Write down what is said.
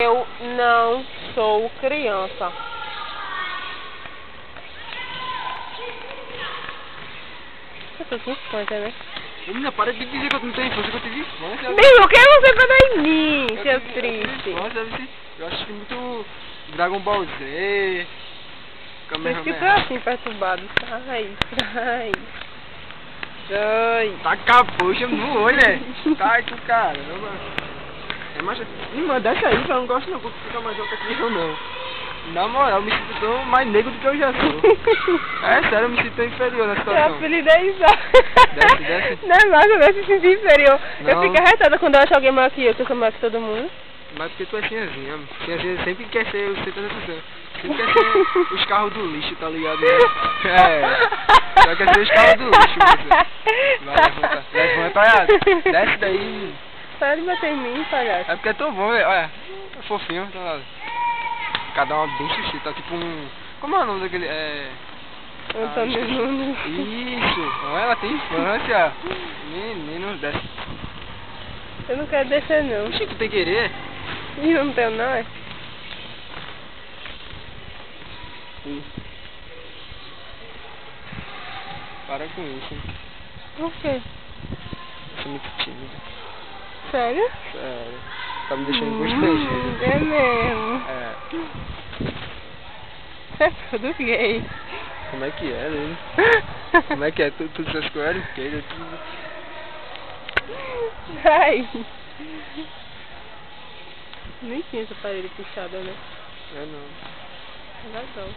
Eu não sou criança. Eu tô com infância, né? Menina, para de dizer que eu não tenho infância, que eu tive infância. Bicho, o que você falou em mim, seu triste? Eu assisti muito Dragon Ball Z, Por isso que eu tô assim, perturbado. Sai. Tá com a poxa no olho, né? Tá com caramba. É, mas, irmã, desce aí, que eu não gosto não, porque fica mais alto aqui eu não. Na moral, eu me sinto tão mais negro do que eu já sou. É sério, eu me sinto tão inferior na Seu situação. apelido é isso. Desce. Não é mais ou menos se sentir inferior. Não. Eu fico arretada quando eu acho alguém maior que eu sou maior que todo mundo. Mas porque tu é tiazinha, tiazinha sempre quer ser o centro da atenção. Sempre quer ser os carros do lixo, tá ligado? É, só quer ser os carros do lixo. Você. Vai, levanta, desce daí. Para de bater em mim, palhaço. É porque é tão bom, velho. Olha, é fofinho, tá ligado? Cada uma bem xixi, tá tipo um... Como é o nome daquele... Antônio Nunes. Isso, ela tem infância. Menino, desce. Eu não quero descer não. Oxi, tu tem querer? Ih, não tenho não, é? Para com isso. Por quê? Você é muito tímida. Sério? Sério. Tá me deixando constrangido. É mesmo. É. É tudo gay. Como é que é, né? Como é que é? Tudo essas coisas? Ai. Nem tinha essa parede puxada, né? É não. É legal.